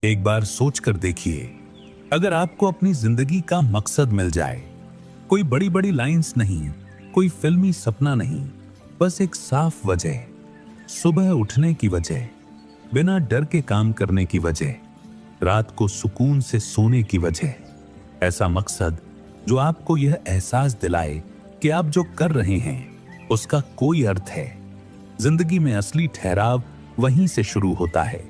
एक बार सोच कर देखिए, अगर आपको अपनी जिंदगी का मकसद मिल जाए, कोई बड़ी बड़ी लाइंस नहीं, कोई फिल्मी सपना नहीं, बस एक साफ वजह, सुबह उठने की वजह, बिना डर के काम करने की वजह, रात को सुकून से सोने की वजह, ऐसा मकसद जो आपको यह एहसास दिलाए कि आप जो कर रहे हैं उसका कोई अर्थ है। जिंदगी में असली ठहराव वहीं से शुरू होता है।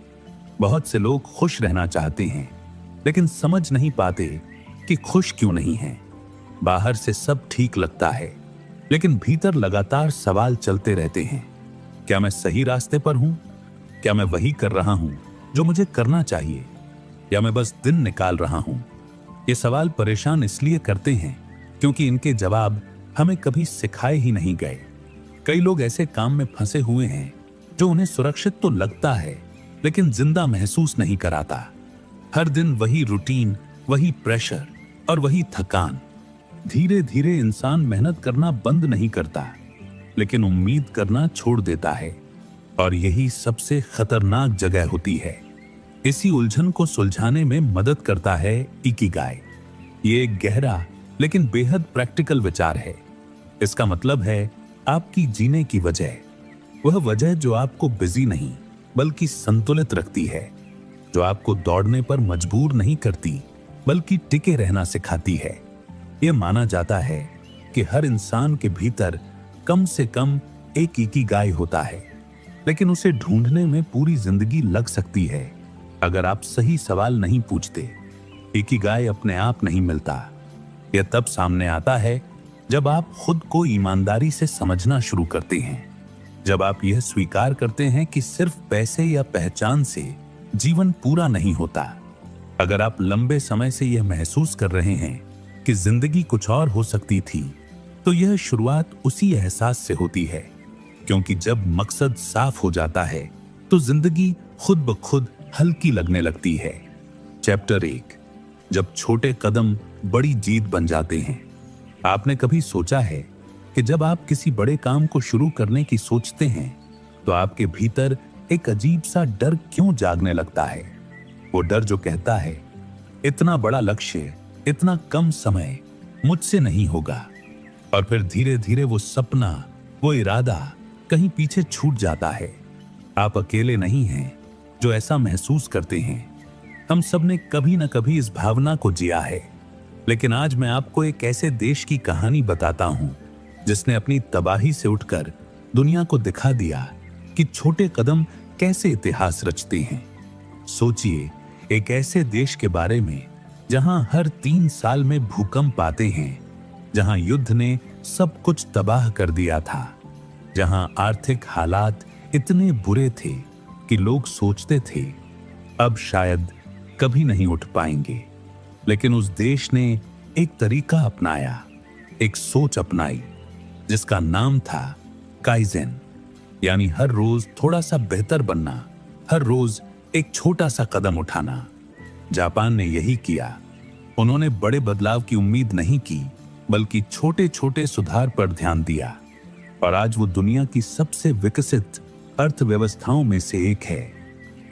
बहुत से लोग खुश रहना चाहते हैं, लेकिन समझ नहीं पाते कि खुश क्यों नहीं हैं। बाहर से सब ठीक लगता है, लेकिन भीतर लगातार सवाल चलते रहते हैं। क्या मैं सही रास्ते पर हूं? क्या मैं वही कर रहा हूं जो मुझे करना चाहिए, या मैं बस दिन निकाल रहा हूं? ये सवाल परेशान इसलिए करते हैं क्योंकि इनके जवाब हमें कभी सिखाए ही नहीं गए। कई लोग ऐसे काम में फंसे हुए हैं जो उन्हें सुरक्षित तो लगता है, लेकिन जिंदा महसूस नहीं कराता। हर दिन वही रूटीन, वही प्रेशर और वही थकान। धीरे धीरे इंसान मेहनत करना बंद नहीं करता, लेकिन उम्मीद करना छोड़ देता है, और यही सबसे खतरनाक जगह होती है। इसी उलझन को सुलझाने में मदद करता है इकिगाई। ये एक गहरा लेकिन बेहद प्रैक्टिकल विचार है। इसका मतलब है आपकी जीने की वजह, वह वजह जो आपको बिजी नहीं बल्कि संतुलित रखती है, जो आपको दौड़ने पर मजबूर नहीं करती बल्कि टिके रहना सिखाती है। यह माना जाता है कि हर इंसान के भीतर कम से कम एक इकिगाई होता है, लेकिन उसे ढूंढने में पूरी जिंदगी लग सकती है अगर आप सही सवाल नहीं पूछते। इकिगाई अपने आप नहीं मिलता। यह तब सामने आता है जब आप खुद को ईमानदारी से समझना शुरू करते हैं, जब आप यह स्वीकार करते हैं कि सिर्फ पैसे या पहचान से जीवन पूरा नहीं होता। अगर आप लंबे समय से यह महसूस कर रहे हैं कि जिंदगी कुछ और हो सकती थी, तो यह शुरुआत उसी एहसास से होती है, क्योंकि जब मकसद साफ हो जाता है तो जिंदगी खुद ब खुद हल्की लगने लगती है। चैप्टर 1, जब छोटे कदम बड़ी जीत बन जाते हैं। आपने कभी सोचा है कि जब आप किसी बड़े काम को शुरू करने की सोचते हैं तो आपके भीतर एक अजीब सा डर क्यों जागने लगता है? वो डर जो कहता है, इतना बड़ा लक्ष्य, इतना कम समय, मुझसे नहीं होगा। और फिर धीरे धीरे वो सपना, वो इरादा कहीं पीछे छूट जाता है। आप अकेले नहीं हैं जो ऐसा महसूस करते हैं। हम सब ने कभी ना कभी इस भावना को जिया है। लेकिन आज मैं आपको एक ऐसे देश की कहानी बताता हूं जिसने अपनी तबाही से उठकर दुनिया को दिखा दिया कि छोटे कदम कैसे इतिहास रचते हैं। सोचिए, एक ऐसे देश के बारे में जहां हर 3 साल में भूकंप आते हैं, जहां युद्ध ने सब कुछ तबाह कर दिया था, जहां आर्थिक हालात इतने बुरे थे कि लोग सोचते थे अब शायद कभी नहीं उठ पाएंगे। लेकिन उस देश ने एक तरीका अपनाया, एक सोच अपनाई, जिसका नाम था काइजेन, यानी हर रोज थोड़ा सा बेहतर बनना, हर रोज एक छोटा सा कदम उठाना। जापान ने यही किया। उन्होंने बड़े बदलाव की उम्मीद नहीं की, बल्कि छोटे छोटे सुधार पर ध्यान दिया, और आज वो दुनिया की सबसे विकसित अर्थव्यवस्थाओं में से एक है।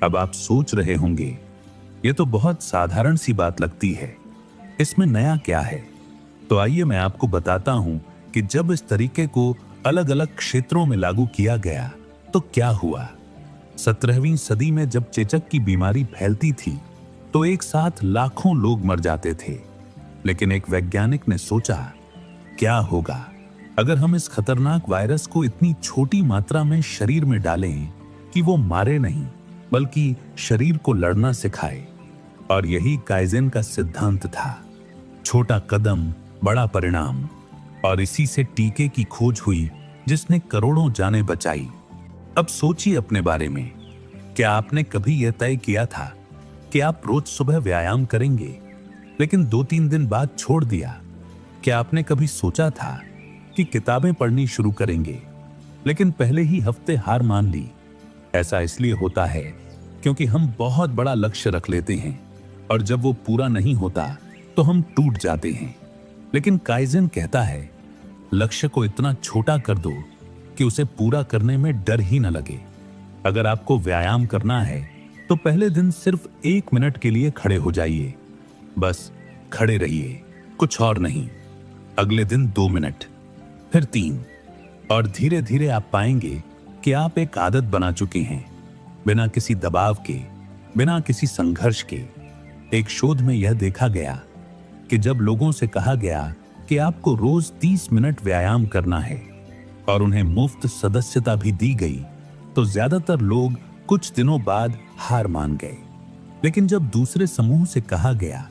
अब आप सोच रहे होंगे, ये तो बहुत साधारण सी बात लगती है, इसमें नया क्या है? तो आइए मैं आपको बताता हूं कि जब इस तरीके को अलग अलग क्षेत्रों में लागू किया गया तो क्या हुआ। 17वीं सदी में जब चेचक की बीमारी फैलती थी तो एक साथ लाखों लोग मर जाते थे। लेकिन एक वैज्ञानिक ने सोचा, क्या होगा अगर हम इस खतरनाक वायरस को इतनी छोटी मात्रा में शरीर में डालें कि वो मारे नहीं बल्कि शरीर को लड़ना सिखाए। और यही काइजेन का सिद्धांत था, छोटा कदम बड़ा परिणाम। और इसी से टीके की खोज हुई जिसने करोड़ों जानें बचाई। अब सोचिए अपने बारे में, क्या आपने कभी यह तय किया था कि आप रोज सुबह व्यायाम करेंगे, लेकिन 2-3 दिन बाद छोड़ दिया? क्या आपने कभी सोचा था कि किताबें पढ़नी शुरू करेंगे, लेकिन पहले ही हफ्ते हार मान ली? ऐसा इसलिए होता है क्योंकि हम बहुत बड़ा लक्ष्य रख लेते हैं, और जब वो पूरा नहीं होता तो हम टूट जाते हैं। लेकिन काइजेन कहता है, लक्ष्य को इतना छोटा कर दो कि उसे पूरा करने में डर ही न लगे। अगर आपको व्यायाम करना है तो पहले दिन सिर्फ 1 मिनट के लिए खड़े हो जाइए। बस खड़े रहिए, कुछ और नहीं। अगले दिन 2 मिनट, फिर 3, और धीरे धीरे आप पाएंगे कि आप एक आदत बना चुके हैं, बिना किसी दबाव के, बिना किसी संघर्ष के। एक शोध में यह देखा गया कि जब लोगों से कहा गया कि आपको रोज 30 मिनट व्यायाम करना है और उन्हें मुफ्त सदस्यता भी दी गई, तो ज्यादातर लोग कुछ दिनों बाद हार मान गए। लेकिन जब दूसरे समूह से कहा गया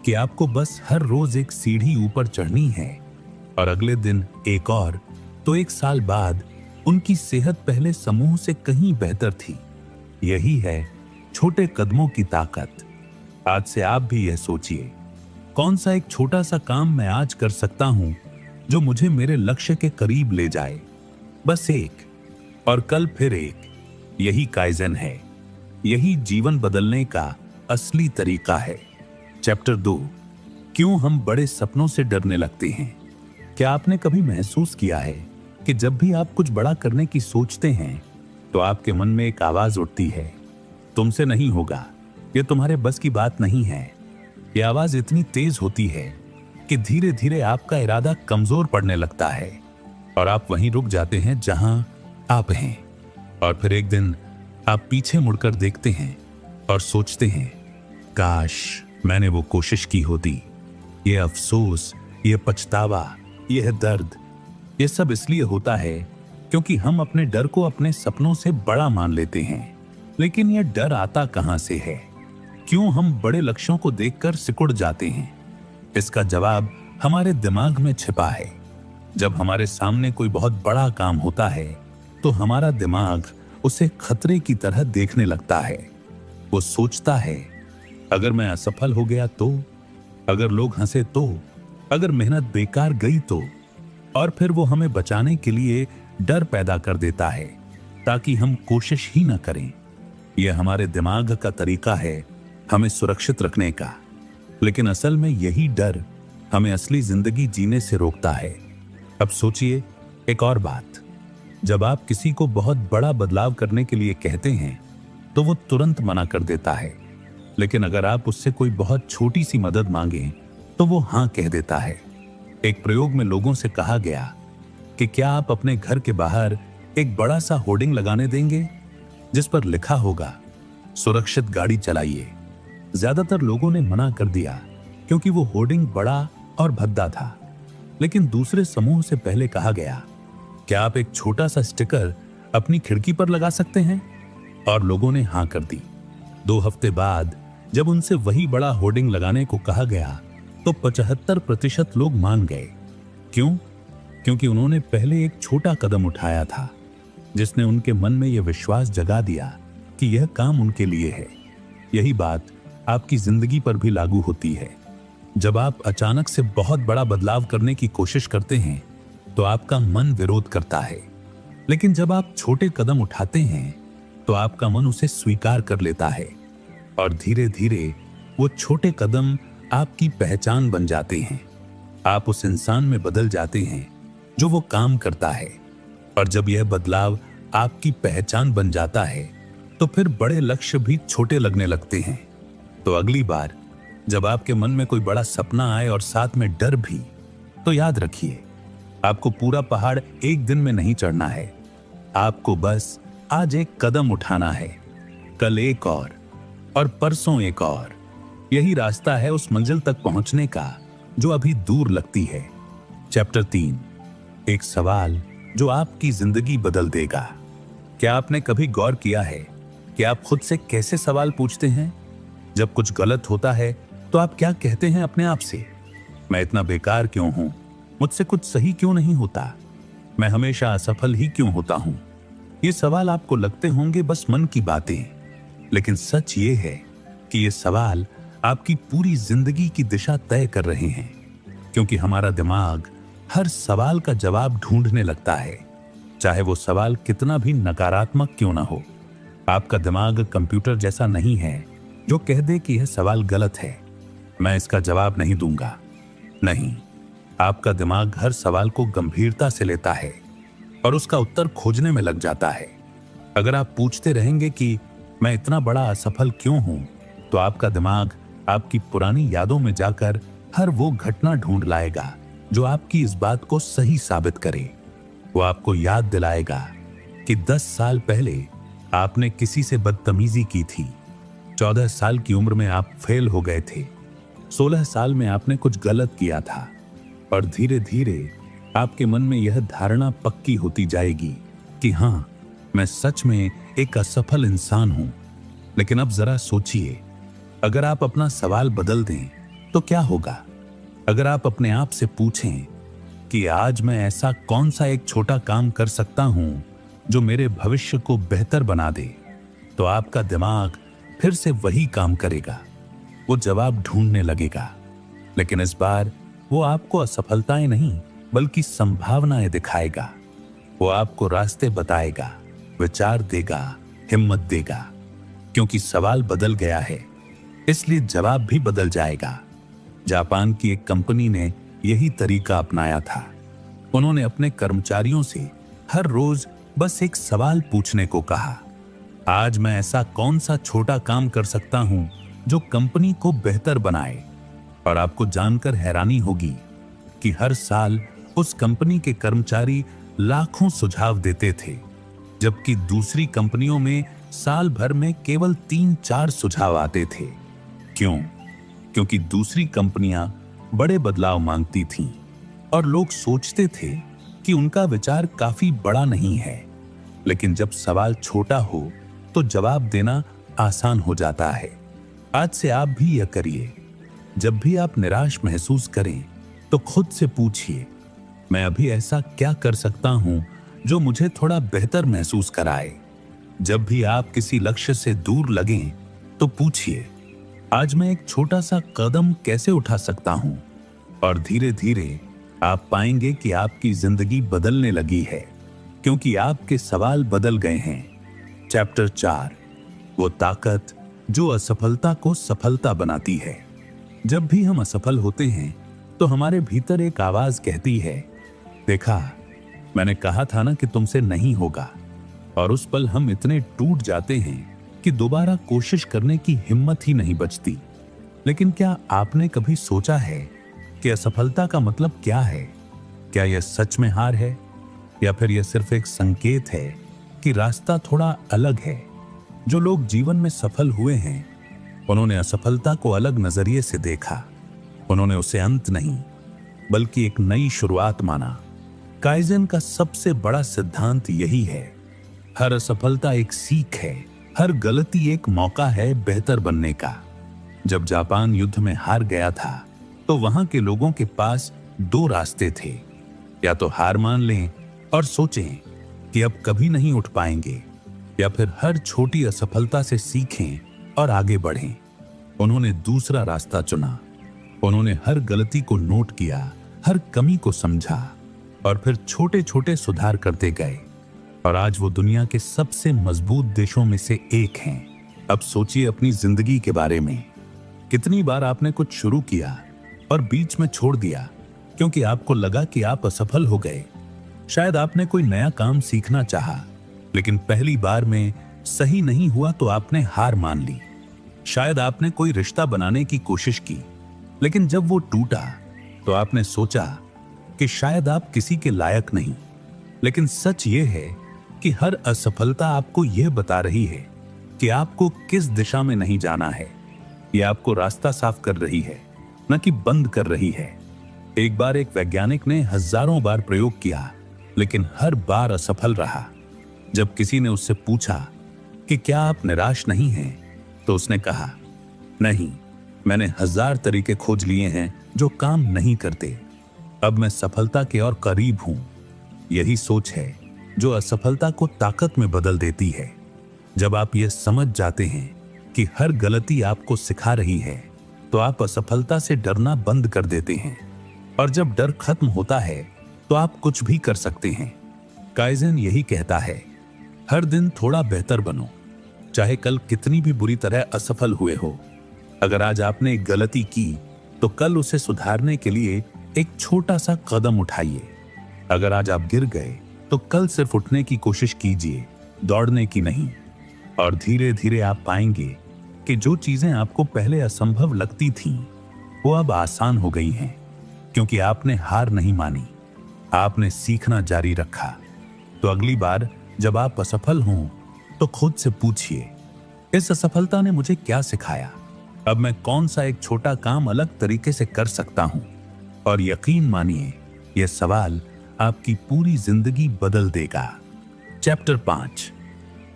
कि आपको बस हर रोज एक सीढ़ी ऊपर चढ़नी है और अगले दिन एक और, तो 1 साल बाद उनकी सेहत पहले समूह से कहीं बेहतर थी। यही है छोटे कदमों की ताकत। आज से आप भी यह सोचिए, कौन सा एक छोटा सा काम मैं आज कर सकता हूं जो मुझे मेरे लक्ष्य के करीब ले जाए। बस एक, और कल फिर एक। यही काइज़न है, यही जीवन बदलने का असली तरीका है। चैप्टर 2, क्यों हम बड़े सपनों से डरने लगते हैं। क्या आपने कभी महसूस किया है कि जब भी आप कुछ बड़ा करने की सोचते हैं तो आपके मन में एक आवाज उठती है, तुमसे नहीं होगा, यह तुम्हारे बस की बात नहीं है। यह आवाज इतनी तेज होती है कि धीरे धीरे आपका इरादा कमजोर पड़ने लगता है और आप वहीं रुक जाते हैं जहां आप हैं। और फिर एक दिन आप पीछे मुड़कर देखते हैं और सोचते हैं, काश मैंने वो कोशिश की होती। ये अफसोस, ये पछतावा, यह दर्द, ये सब इसलिए होता है क्योंकि हम अपने डर को अपने सपनों से बड़ा मान लेते हैं। लेकिन यह डर आता कहां से है? क्यों हम बड़े लक्ष्यों को देखकर सिकुड़ जाते हैं? इसका जवाब हमारे दिमाग में छिपा है। जब हमारे सामने कोई बहुत बड़ा काम होता है तो हमारा दिमाग उसे खतरे की तरह देखने लगता है। वो सोचता है, अगर मैं असफल हो गया तो, अगर लोग हंसे तो, अगर मेहनत बेकार गई तो। और फिर वो हमें बचाने के लिए डर पैदा कर देता है ताकि हम कोशिश ही ना करें। यह हमारे दिमाग का तरीका है हमें सुरक्षित रखने का। लेकिन असल में यही डर हमें असली जिंदगी जीने से रोकता है। अब सोचिए एक और बात, जब आप किसी को बहुत बड़ा बदलाव करने के लिए कहते हैं तो वो तुरंत मना कर देता है। लेकिन अगर आप उससे कोई बहुत छोटी सी मदद मांगें तो वो हां कह देता है। एक प्रयोग में लोगों से कहा गया कि क्या आप अपने घर के बाहर एक बड़ा सा होर्डिंग लगाने देंगे जिस पर लिखा होगा, सुरक्षित गाड़ी चलाइए। ज्यादातर लोगों ने मना कर दिया क्योंकि वो होर्डिंग बड़ा और भद्दा था। लेकिन दूसरे समूह से पहले कहा गया, क्या आप एक छोटा सा स्टिकर अपनी खिड़की पर लगा सकते हैं? और लोगों ने हां कर दी। 2 हफ्ते बाद जब उनसे वही बड़ा होर्डिंग लगाने को कहा गया तो 75% लोग मान गए। क्यों? क्योंकि उन्होंने पहले एक छोटा कदम उठाया था जिसने उनके मन में यह विश्वास जगा दिया कि यह काम उनके लिए है। यही बात आपकी जिंदगी पर भी लागू होती है। जब आप अचानक से बहुत बड़ा बदलाव करने की कोशिश करते हैं तो आपका मन विरोध करता है। लेकिन जब आप छोटे कदम उठाते हैं तो आपका मन उसे स्वीकार कर लेता है और धीरे धीरे वो छोटे कदम आपकी पहचान बन जाते हैं। आप उस इंसान में बदल जाते हैं जो वो काम करता है। और जब यह बदलाव आपकी पहचान बन जाता है तो फिर बड़े लक्ष्य भी छोटे लगने लगते हैं। तो अगली बार जब आपके मन में कोई बड़ा सपना आए और साथ में डर भी, तो याद रखिए, आपको पूरा पहाड़ एक दिन में नहीं चढ़ना है। आपको बस आज एक कदम उठाना है, कल एक और परसों एक और। यही रास्ता है उस मंजिल तक पहुंचने का जो अभी दूर लगती है। चैप्टर 3, एक सवाल जो आपकी जिंदगी बदल देगा। क्या आपने कभी गौर किया है कि आप खुद से कैसे सवाल पूछते हैं? जब कुछ गलत होता है तो आप क्या कहते हैं अपने आप से? मैं इतना बेकार क्यों हूं? मुझसे कुछ सही क्यों नहीं होता? मैं हमेशा असफल ही क्यों होता हूं? ये सवाल आपको लगते होंगे बस मन की बातें, लेकिन सच ये है कि ये सवाल आपकी पूरी जिंदगी की दिशा तय कर रहे हैं। क्योंकि हमारा दिमाग हर सवाल का जवाब ढूंढने लगता है, चाहे वो सवाल कितना भी नकारात्मक क्यों ना हो। आपका दिमाग कंप्यूटर जैसा नहीं है जो कह दे कि यह सवाल गलत है, मैं इसका जवाब नहीं दूंगा। नहीं, आपका दिमाग हर सवाल को गंभीरता से लेता है और उसका उत्तर खोजने में लग जाता है। अगर आप पूछते रहेंगे कि मैं इतना बड़ा असफल क्यों हूं, तो आपका दिमाग आपकी पुरानी यादों में जाकर हर वो घटना ढूंढ लाएगा जो आपकी इस बात को सही साबित करे। वो आपको याद दिलाएगा कि 10 साल पहले आपने किसी से बदतमीजी की थी, 14 साल की उम्र में आप फेल हो गए थे, 16 साल में आपने कुछ गलत किया था, और धीरे धीरे आपके मन में यह धारणा पक्की होती जाएगी कि हां, मैं सच में एक असफल इंसान हूं। लेकिन अब जरा सोचिए, अगर आप अपना सवाल बदल दें तो क्या होगा? अगर आप अपने आप से पूछें कि आज मैं ऐसा कौन सा एक छोटा काम कर सकता हूं जो मेरे भविष्य को बेहतर बना दे, तो आपका दिमाग फिर से वही काम करेगा। वो जवाब ढूंढने लगेगा, लेकिन इस बार वो आपको असफलताएं नहीं बल्कि संभावनाएं दिखाएगा। वो आपको रास्ते बताएगा, विचार देगा, हिम्मत देगा। क्योंकि सवाल बदल गया है, इसलिए जवाब भी बदल जाएगा। जापान की एक कंपनी ने यही तरीका अपनाया था। उन्होंने अपने कर्मचारियों से हर रोज बस एक सवाल पूछने को कहा, आज मैं ऐसा कौन सा छोटा काम कर सकता हूं जो कंपनी को बेहतर बनाए। और आपको जानकर हैरानी होगी कि हर साल उस कंपनी के कर्मचारी लाखों सुझाव देते थे, जबकि दूसरी कंपनियों में साल भर में केवल 3-4 सुझाव आते थे। क्यों? क्योंकि दूसरी कंपनियां बड़े बदलाव मांगती थीं और लोग सोचते थे कि उनका विचार काफी बड़ा नहीं है। लेकिन जब सवाल छोटा हो तो जवाब देना आसान हो जाता है। आज से आप भी यह करिए। जब भी आप निराश महसूस करें तो खुद से पूछिए, मैं अभी ऐसा क्या कर सकता हूं जो मुझे थोड़ा बेहतर महसूस कराए। जब भी आप किसी लक्ष्य से दूर लगें तो पूछिए, आज मैं एक छोटा सा कदम कैसे उठा सकता हूं। और धीरे धीरे आप पाएंगे कि आपकी जिंदगी बदलने लगी है, क्योंकि आपके सवाल बदल गए हैं। चैप्टर 4, वो ताकत जो असफलता को सफलता बनाती है। जब भी हम असफल होते हैं तो हमारे भीतर एक आवाज कहती है, देखा, मैंने कहा था ना कि तुमसे नहीं होगा। और उस पल हम इतने टूट जाते हैं कि दोबारा कोशिश करने की हिम्मत ही नहीं बचती। लेकिन क्या आपने कभी सोचा है कि असफलता का मतलब क्या है? क्या यह सच में हार है, या फिर यह सिर्फ एक संकेत है कि रास्ता थोड़ा अलग है? जो लोग जीवन में सफल हुए हैं, उन्होंने असफलता को अलग नजरिए से देखा। उन्होंने उसे अंत नहीं बल्कि एक नई शुरुआत माना। काइज़ेन का सबसे बड़ा सिद्धांत यही है, हर असफलता एक सीख है, हर गलती एक मौका है बेहतर बनने का। जब जापान युद्ध में हार गया था तो वहां के लोगों के पास 2 रास्ते थे, या तो हार मान लें और सोचें कि अब कभी नहीं उठ पाएंगे, या फिर हर छोटी असफलता से सीखें और आगे बढ़ें। उन्होंने दूसरा रास्ता चुना। उन्होंने हर गलती को नोट किया, हर कमी को समझा और फिर छोटे छोटे सुधार करते गए, और आज वो दुनिया के सबसे मजबूत देशों में से एक हैं। अब सोचिए अपनी जिंदगी के बारे में। कितनी बार आपने कुछ शुरू किया और बीच में छोड़ दिया क्योंकि आपको लगा कि आप असफल हो गए। शायद आपने कोई नया काम सीखना चाहा, लेकिन पहली बार में सही नहीं हुआ तो आपने हार मान ली। शायद आपने कोई रिश्ता बनाने की कोशिश की, लेकिन जब वो टूटा तो आपने सोचा कि शायद आप किसी के लायक नहीं। लेकिन सच ये है कि हर असफलता आपको यह बता रही है कि आपको किस दिशा में नहीं जाना है। यह आपको रास्ता साफ कर रही है, न कि बंद कर रही है। एक बार एक वैज्ञानिक ने हजारों बार प्रयोग किया, लेकिन हर बार असफल रहा। जब किसी ने उससे पूछा कि क्या आप निराश नहीं हैं, तो उसने कहा, नहीं, मैंने 1000 तरीके खोज लिए हैं जो काम नहीं करते। अब मैं सफलता के और करीब हूं। यही सोच है जो असफलता को ताकत में बदल देती है। जब आप ये समझ जाते हैं कि हर गलती आपको सिखा रही है, तो आप असफलता से डरना बंद कर देते हैं। और जब डर खत्म होता है तो आप कुछ भी कर सकते हैं। काइज़ेन यही कहता है, हर दिन थोड़ा बेहतर बनो, चाहे कल कितनी भी बुरी तरह असफल हुए हो। अगर आज आपने एक गलती की तो कल उसे सुधारने के लिए एक छोटा सा कदम उठाइए। अगर आज आप गिर गए तो कल सिर्फ उठने की कोशिश कीजिए, दौड़ने की नहीं। और धीरे धीरे आप पाएंगे कि जो चीजें आपको पहले असंभव लगती थीं, वो अब आसान हो गई हैं, क्योंकि आपने हार नहीं मानी, आपने सीखना जारी रखा। तो अगली बार जब आप असफल हों तो खुद से पूछिए, इस असफलता ने मुझे क्या सिखाया? अब मैं कौन सा एक छोटा काम अलग तरीके से कर सकता हूं? और यकीन मानिए, यह सवाल आपकी पूरी जिंदगी बदल देगा। चैप्टर 5,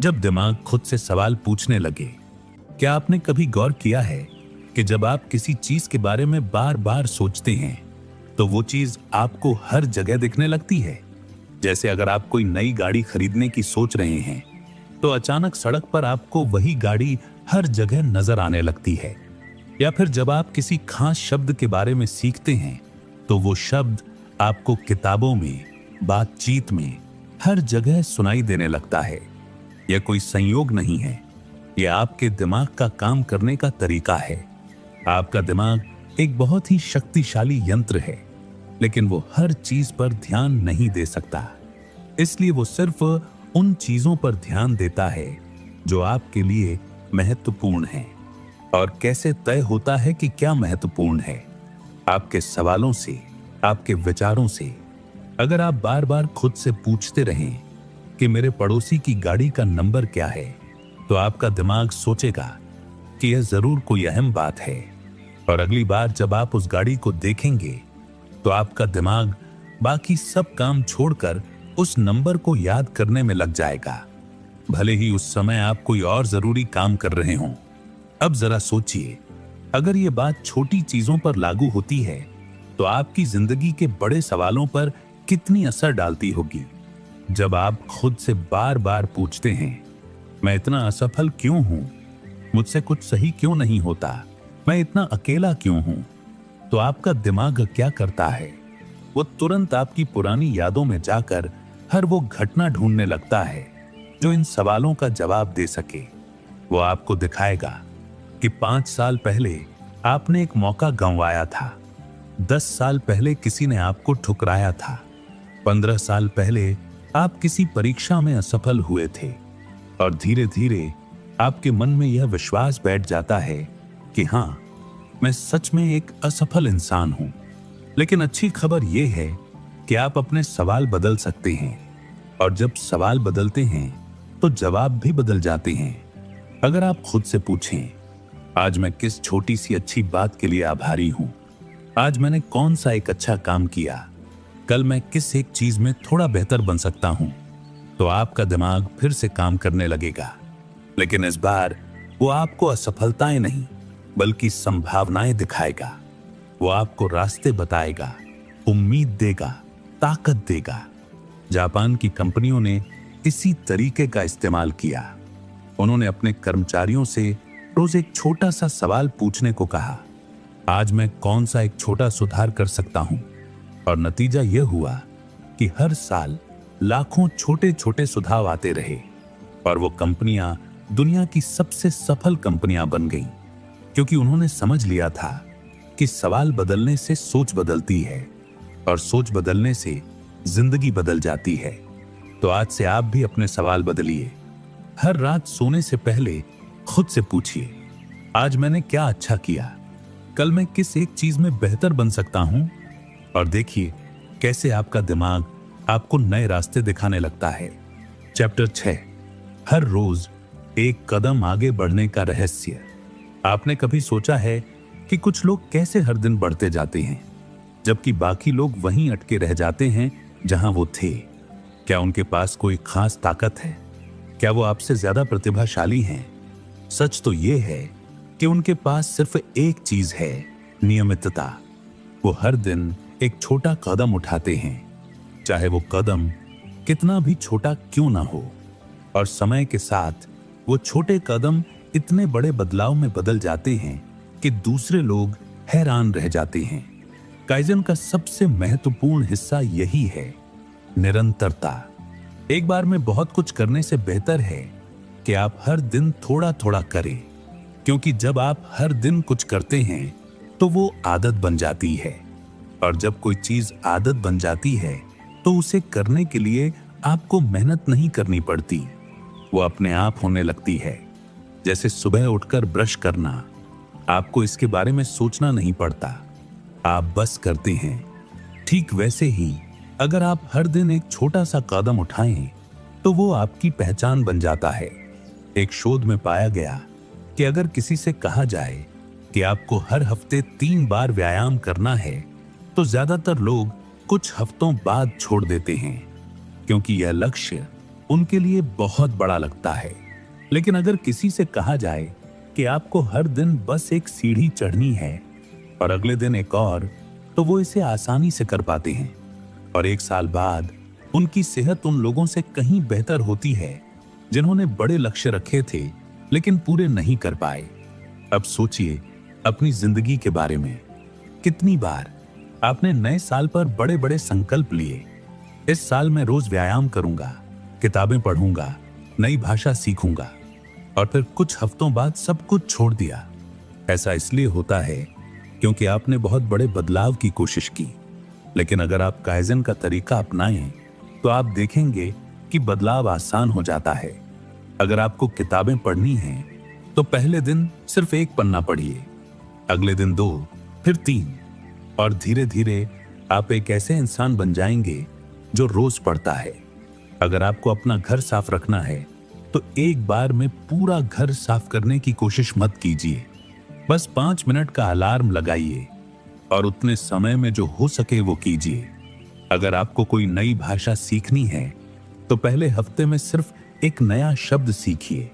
जब दिमाग खुद से सवाल पूछने लगे। क्या आपने कभी गौर किया है कि जब आप किसी चीज के बारे में बार बार सोचते हैं तो वो चीज आपको हर जगह दिखने लगती है? जैसे अगर आप कोई नई गाड़ी खरीदने की सोच रहे हैं तो अचानक सड़क पर आपको वही गाड़ी हर जगह नजर आने लगती है। या फिर जब आप किसी खास शब्द के बारे में सीखते हैं तो वो शब्द आपको किताबों में, बातचीत में, हर जगह सुनाई देने लगता है। यह कोई संयोग नहीं है, यह आपके दिमाग का काम करने का तरीका है। आपका दिमाग एक बहुत ही शक्तिशाली यंत्र है, लेकिन वो हर चीज पर ध्यान नहीं दे सकता। इसलिए वो सिर्फ उन चीजों पर ध्यान देता है जो आपके लिए महत्वपूर्ण है। और कैसे तय होता है कि क्या महत्वपूर्ण है? आपके सवालों से, आपके विचारों से। अगर आप बार बार खुद से पूछते रहें कि मेरे पड़ोसी की गाड़ी का नंबर क्या है, तो आपका दिमाग सोचेगा कि यह जरूर कोई अहम बात है। और अगली बार जब आप उस गाड़ी को देखेंगे तो आपका दिमाग बाकी सब काम छोड़कर उस नंबर को याद करने में लग जाएगा, भले ही उस समय आप कोई और जरूरी काम कर रहे हों। अब जरा सोचिए, अगर यह बात छोटी चीजों पर लागू होती है तो आपकी जिंदगी के बड़े सवालों पर कितनी असर डालती होगी। जब आप खुद से बार बार पूछते हैं, मैं इतना असफल क्यों हूं? मुझसे कुछ सही क्यों नहीं होता? मैं इतना अकेला क्यों हूं? तो आपका दिमाग क्या करता है? वो तुरंत आपकी पुरानी यादों में जाकर हर वो घटना ढूंढने लगता है जो इन सवालों का जवाब दे सके। वो आपको दिखाएगा कि 5 साल पहले आपने एक मौका गंवाया था, 10 साल पहले किसी ने आपको ठुकराया था, 15 साल पहले आप किसी परीक्षा में असफल हुए थे। और धीरे धीरे आपके मन में यह विश्वास बैठ जाता है कि हां, मैं सच में एक असफल इंसान हूं। लेकिन अच्छी खबर यह है कि आप अपने सवाल बदल सकते हैं, और जब सवाल बदलते हैं तो जवाब भी बदल जाते हैं। अगर आप खुद से पूछें, आज मैं किस छोटी सी अच्छी बात के लिए आभारी हूं? आज मैंने कौन सा एक अच्छा काम किया? कल मैं किस एक चीज में थोड़ा बेहतर बन सकता हूं? तो आपका दिमाग फिर से काम करने लगेगा। लेकिन इस बार वो आपको असफलताएं नहीं, बल्कि संभावनाएं दिखाएगा। वो आपको रास्ते बताएगा, उम्मीद देगा, ताकत देगा। जापान की कंपनियों ने इसी तरीके का इस्तेमाल किया। उन्होंने अपने कर्मचारियों से रोज एक छोटा सा सवाल पूछने को कहा, आज मैं कौन सा एक छोटा सुधार कर सकता हूं? और नतीजा यह हुआ कि हर साल लाखों छोटे छोटे सुधार आते रहे, और वो कंपनियां दुनिया की सबसे सफल कंपनियां बन गईं, क्योंकि उन्होंने समझ लिया था कि सवाल बदलने से सोच बदलती है, और सोच बदलने से जिंदगी बदल जाती है। तो आज से आप भी अपने सवाल बदलिए। हर रात सोने से पहले खुद से पूछिए, आज मैंने क्या अच्छा किया? कल मैं किस एक चीज में बेहतर बन सकता हूं? और देखिए कैसे आपका दिमाग आपको नए रास्ते दिखाने लगता है। चैप्टर 6, हर रोज एक कदम आगे बढ़ने का रहस्य। आपने कभी सोचा है कि कुछ लोग कैसे हर दिन बढ़ते जाते हैं, जबकि बाकी लोग वहीं अटके रह जाते हैं जहां वो थे? क्या उनके पास कोई खास ताकत है? क्या वो आपसे ज्यादा प्रतिभाशाली हैं? सच तो ये है कि उनके पास सिर्फ एक चीज है, नियमितता। वो हर दिन एक छोटा कदम उठाते हैं, चाहे वो कदम कितना भी छोटा क्यों ना हो। और समय के साथ वो छोटे कदम इतने बड़े बदलाव में बदल जाते हैं कि दूसरे लोग हैरान रह जाते हैं। काइजन का सबसे महत्वपूर्ण हिस्सा यही है, निरंतरता। एक बार में बहुत कुछ करने से बेहतर है कि आप हर दिन थोड़ा थोड़ा करें, क्योंकि जब आप हर दिन कुछ करते हैं तो वो आदत बन जाती है, और जब कोई चीज आदत बन जाती है तो उसे करने के लिए आपको मेहनत नहीं करनी पड़ती। वो अपने आप होने लगती है। जैसे सुबह उठकर ब्रश करना, आपको इसके बारे में सोचना नहीं पड़ता, आप बस करते हैं। ठीक वैसे ही अगर आप हर दिन एक छोटा सा कदम उठाएं तो वो आपकी पहचान बन जाता है। एक शोध में पाया गया कि अगर किसी से कहा जाए कि आपको हर हफ्ते 3 बार व्यायाम करना है तो ज्यादातर लोग कुछ हफ्तों बाद छोड़ देते हैं, क्योंकि यह लक्ष्य उनके लिए बहुत बड़ा लगता है। लेकिन अगर किसी से कहा जाए कि आपको हर दिन बस एक सीढ़ी चढ़नी है और अगले दिन एक और, तो वो इसे आसानी से कर पाते हैं। और 1 साल बाद उनकी सेहत उन लोगों से कहीं बेहतर होती है जिन्होंने बड़े लक्ष्य रखे थे लेकिन पूरे नहीं कर पाए। अब सोचिए अपनी जिंदगी के बारे में, कितनी बार आपने नए साल पर बड़े बड़े संकल्प लिए। इस साल मैं रोज व्यायाम करूंगा, किताबें पढ़ूंगा, नई भाषा सीखूंगा, और फिर कुछ हफ्तों बाद सब कुछ छोड़ दिया। ऐसा इसलिए होता है क्योंकि आपने बहुत बड़े बदलाव की कोशिश की। लेकिन अगर आप काइज़न का तरीका अपनाएं तो आप देखेंगे कि बदलाव आसान हो जाता है। अगर आपको किताबें पढ़नी हैं तो पहले दिन सिर्फ 1 पन्ना पढ़िए, अगले दिन 2, फिर 3, और धीरे धीरे आप एक ऐसे इंसान बन जाएंगे जो रोज पढ़ता है। अगर आपको अपना घर साफ रखना है तो एक बार में पूरा घर साफ करने की कोशिश मत कीजिए। बस 5 मिनट का अलार्म लगाइए और उतने समय में जो हो सके वो कीजिए। अगर आपको कोई नई भाषा सीखनी है तो पहले हफ्ते में सिर्फ एक नया शब्द सीखिए।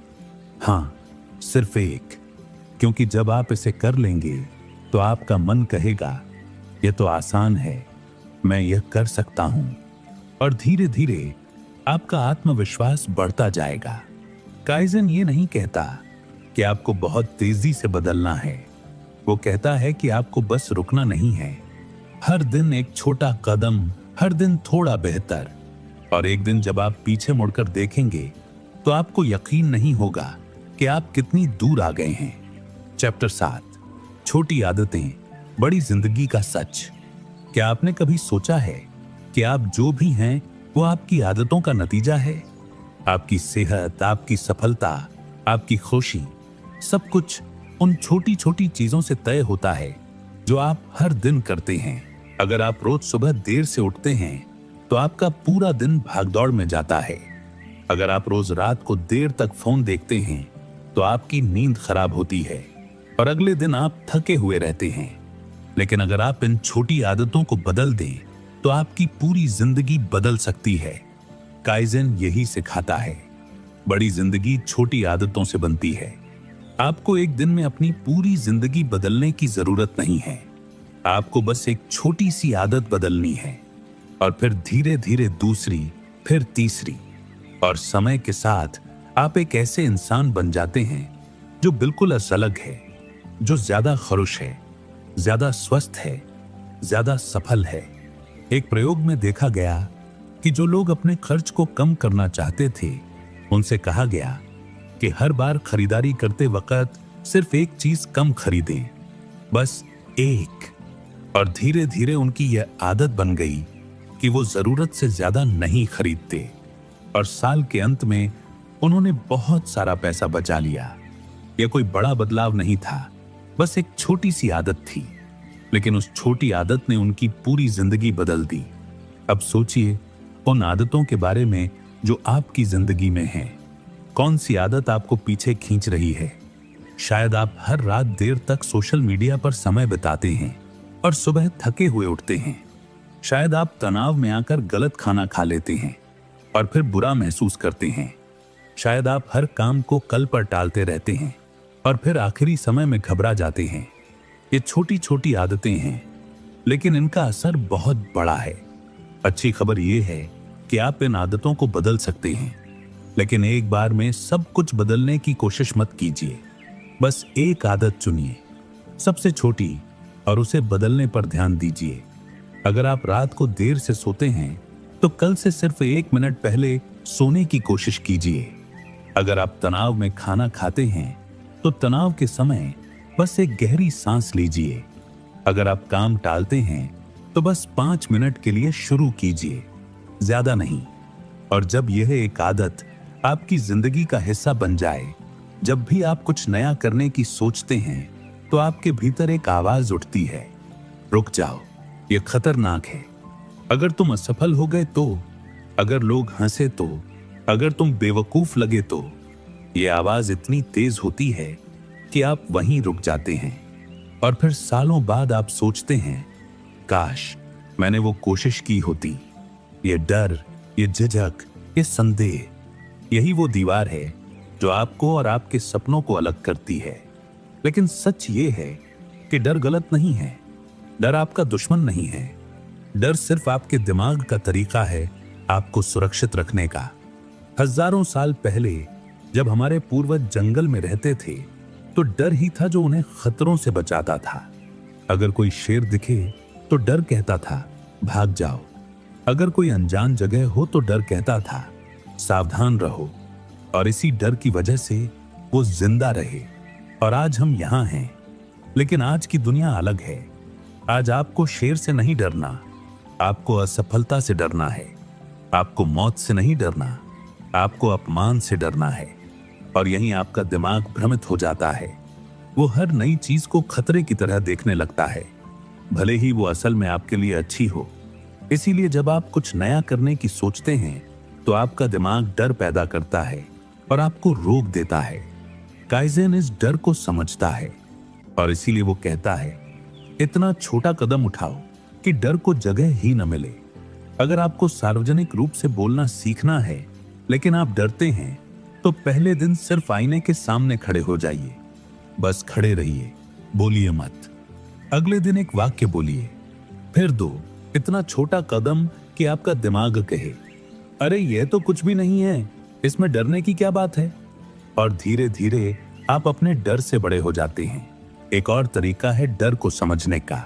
हाँ, सिर्फ एक, क्योंकि जब आप इसे कर लेंगे तो आपका मन कहेगा यह तो आसान है, मैं यह कर सकता हूं, और धीरे धीरे आपका आत्मविश्वास बढ़ता जाएगा। काइज़न ये नहीं कहता कि आपको बहुत तेजी से बदलना है, वो कहता है कि आपको बस रुकना नहीं है। हर दिन एक छोटा कदम, हर दिन थोड़ा बेहतर, और एक दिन जब आप पीछे मुड़कर देखेंगे तो आपको यकीन नहीं होगा कि आप कितनी दूर आ गए हैं। चैप्टर 7, छोटी आदतें, बड़ी जिंदगी का सच। क्या आपने कभी सोचा है कि आप जो भी हैं वो आपकी आदतों का नतीजा है? आपकी सेहत, आपकी सफलता, आपकी खुशी, सब कुछ उन छोटी छोटी चीजों से तय होता है जो आप हर दिन करते हैं। अगर आप रोज सुबह देर से उठते हैं तो आपका पूरा दिन भागदौड़ में जाता है। अगर आप रोज रात को देर तक फोन देखते हैं तो आपकी नींद खराब होती है और अगले दिन आप थके हुए रहते हैं। लेकिन अगर आप इन छोटी आदतों को बदल दें तो आपकी पूरी जिंदगी बदल सकती है। काइज़न यही सिखाता है, बड़ी जिंदगी छोटी आदतों से बनती है। आपको एक दिन में अपनी पूरी जिंदगी बदलने की जरूरत नहीं है, आपको बस एक छोटी सी आदत बदलनी है, और फिर धीरे धीरे दूसरी, फिर तीसरी, और समय के साथ आप एक ऐसे इंसान बन जाते हैं जो बिल्कुल अलग है, जो ज्यादा खुश है, ज्यादा स्वस्थ है, ज्यादा सफल है। एक प्रयोग में देखा गया कि जो लोग अपने खर्च को कम करना चाहते थे उनसे कहा गया कि हर बार खरीदारी करते वक्त सिर्फ एक चीज कम खरीदें, बस एक। और धीरे धीरे उनकी यह आदत बन गई कि वो जरूरत से ज्यादा नहीं खरीदते, और साल के अंत में उन्होंने बहुत सारा पैसा बचा लिया। यह कोई बड़ा बदलाव नहीं था, बस एक छोटी सी आदत थी, लेकिन उस छोटी आदत ने उनकी पूरी जिंदगी बदल दी। अब सोचिए उन आदतों के बारे में जो आपकी जिंदगी में हैं। कौन सी आदत आपको पीछे खींच रही है? शायद आप हर रात देर तक सोशल मीडिया पर समय बिताते हैं और सुबह थके हुए उठते हैं। शायद आप तनाव में आकर गलत खाना खा लेते हैं और फिर बुरा महसूस करते हैं। शायद आप हर काम को कल पर टालते रहते हैं और फिर आखिरी समय में घबरा जाते हैं। ये छोटी छोटी आदतें हैं, लेकिन इनका असर बहुत बड़ा है। अच्छी खबर यह है कि आप इन आदतों को बदल सकते हैं, लेकिन एक बार में सब कुछ बदलने की कोशिश मत कीजिए। बस एक आदत चुनिए, सबसे छोटी, और उसे बदलने पर ध्यान दीजिए। अगर आप रात को देर से सोते हैं तो कल से सिर्फ 1 मिनट पहले सोने की कोशिश कीजिए। अगर आप तनाव में खाना खाते हैं तो तनाव के समय बस एक गहरी सांस लीजिए। अगर आप काम टालते हैं तो बस 5 मिनट के लिए शुरू कीजिए, ज्यादा नहीं। और जब यह एक आदत आपकी जिंदगी का हिस्सा बन जाए। जब भी आप कुछ नया करने की सोचते हैं तो आपके भीतर एक आवाज उठती है, रुक जाओ, ये खतरनाक है। अगर तुम असफल हो गए तो, अगर लोग हंसे तो, अगर तुम बेवकूफ लगे तो। ये आवाज इतनी तेज होती है कि आप वहीं रुक जाते हैं और फिर सालों बाद आप सोचते हैं, काश मैंने वो कोशिश की होती। ये डर, ये झिझक, ये संदेह, यही वो दीवार है जो आपको और आपके सपनों को अलग करती है। लेकिन सच ये है कि डर गलत नहीं है, डर आपका दुश्मन नहीं है। डर सिर्फ आपके दिमाग का तरीका है आपको सुरक्षित रखने का। हजारों साल पहले जब हमारे पूर्वज जंगल में रहते थे तो डर ही था जो उन्हें खतरों से बचाता था। अगर कोई शेर दिखे तो डर कहता था, भाग जाओ। अगर कोई अनजान जगह हो तो डर कहता था, सावधान रहो। और इसी डर की वजह से वो जिंदा रहे और आज हम यहां हैं। लेकिन आज की दुनिया अलग है। आज आपको शेर से नहीं डरना, आपको असफलता से डरना है। आपको मौत से नहीं डरना, आपको अपमान से डरना है। और यहीं आपका दिमाग भ्रमित हो जाता है। वो हर नई चीज को खतरे की तरह देखने लगता है, भले ही वो असल में आपके लिए अच्छी हो। इसीलिए जब आप कुछ नया करने की सोचते हैं तो आपका दिमाग डर पैदा करता है और आपको रोक देता है। काइज़ेन इस डर को समझता है और इसीलिए वो कहता है, इतना छोटा कदम उठाओ कि डर को जगह ही न मिले। अगर आपको सार्वजनिक रूप से बोलना सीखना है लेकिन आप डरते हैं तो पहले दिन सिर्फ आईने के सामने खड़े हो जाइए। बस खड़े रहिए, बोलिए मत। अगले दिन एक वाक्य बोलिए, फिर दो। इतना छोटा कदम कि आपका दिमाग कहे, अरे यह तो कुछ भी नहीं है, इसमें डरने की क्या बात है। और धीरे धीरे आप अपने डर से बड़े हो जाते हैं। एक और तरीका है डर को समझने का।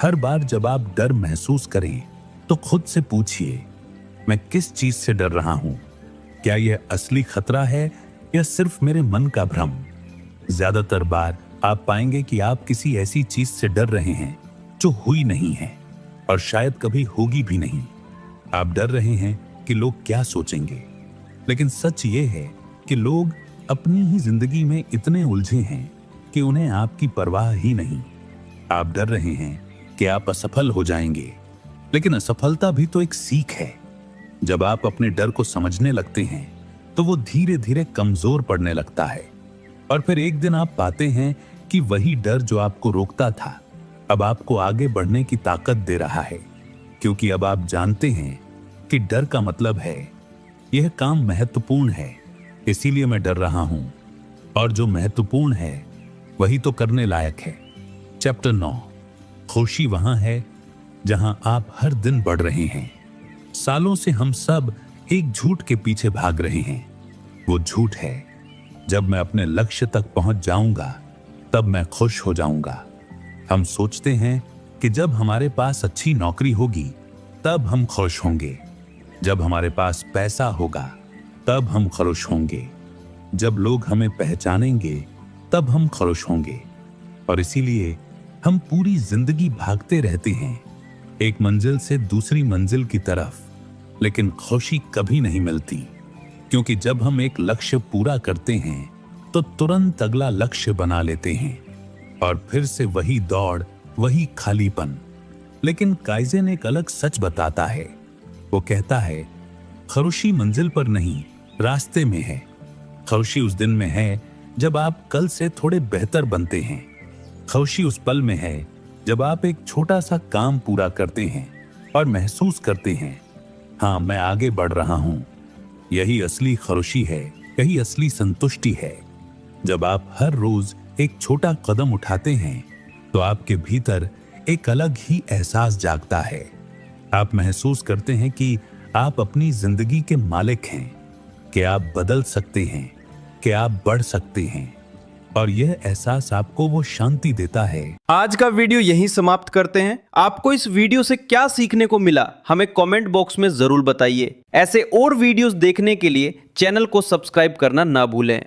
हर बार जब आप डर महसूस करें तो खुद से पूछिए, मैं किस चीज से डर रहा हूं? क्या यह असली खतरा है या सिर्फ मेरे मन का भ्रम? ज्यादातर बार आप पाएंगे कि आप किसी ऐसी चीज से डर रहे हैं जो हुई नहीं है और शायद कभी होगी भी नहीं। आप डर रहे हैं कि लोग क्या सोचेंगे, लेकिन सच ये है कि लोग अपनी ही जिंदगी में इतने उलझे हैं कि उन्हें आपकी परवाह ही नहीं। आप डर रहे हैं कि आप असफल हो जाएंगे, लेकिन असफलता भी तो एक सीख है। जब आप अपने डर को समझने लगते हैं तो वो धीरे धीरे कमजोर पड़ने लगता है और फिर एक दिन आप पाते हैं कि वही डर जो आपको रोकता था अब आपको आगे बढ़ने की ताकत दे रहा है। क्योंकि अब आप जानते हैं कि डर का मतलब है, यह काम महत्वपूर्ण है, इसीलिए मैं डर रहा हूं। और जो महत्वपूर्ण है वही तो करने लायक है। चैप्टर 9, खुशी वहां है जहां आप हर दिन बढ़ रहे हैं। सालों से हम सब एक झूठ के पीछे भाग रहे हैं। वो झूठ है, जब मैं अपने लक्ष्य तक पहुंच जाऊंगा तब मैं खुश हो जाऊंगा। हम सोचते हैं कि जब हमारे पास अच्छी नौकरी होगी तब हम खुश होंगे, जब हमारे पास पैसा होगा तब हम खुश होंगे, जब लोग हमें पहचानेंगे तब हम खुश होंगे। और इसीलिए हम पूरी जिंदगी भागते रहते हैं, एक मंजिल से दूसरी मंजिल की तरफ, लेकिन खुशी कभी नहीं मिलती। क्योंकि जब हम एक लक्ष्य पूरा करते हैं तो तुरंत अगला लक्ष्य बना लेते हैं और फिर से वही दौड़, वही खालीपन। लेकिन काइज़ेन एक अलग सच बताता है। वो कहता है, खुशी मंजिल पर नहीं, रास्ते में है। खुशी उस दिन में है जब आप कल से थोड़े बेहतर बनते हैं। खुशी उस पल में है जब आप एक छोटा सा काम पूरा करते हैं और महसूस करते हैं, हाँ मैं आगे बढ़ रहा हूं। यही असली खुशी है, यही असली संतुष्टि है। जब आप हर रोज एक छोटा कदम उठाते हैं तो आपके भीतर एक अलग ही एहसास जागता है। आप महसूस करते हैं कि आप अपनी जिंदगी के मालिक हैं, कि आप बदल सकते हैं, कि आप बढ़ सकते हैं। और यह एहसास आपको वो शांति देता है। आज का वीडियो यहीं समाप्त करते हैं। आपको इस वीडियो से क्या सीखने को मिला हमें कमेंट बॉक्स में जरूर बताइए। ऐसे और वीडियोस देखने के लिए चैनल को सब्सक्राइब करना ना भूलें।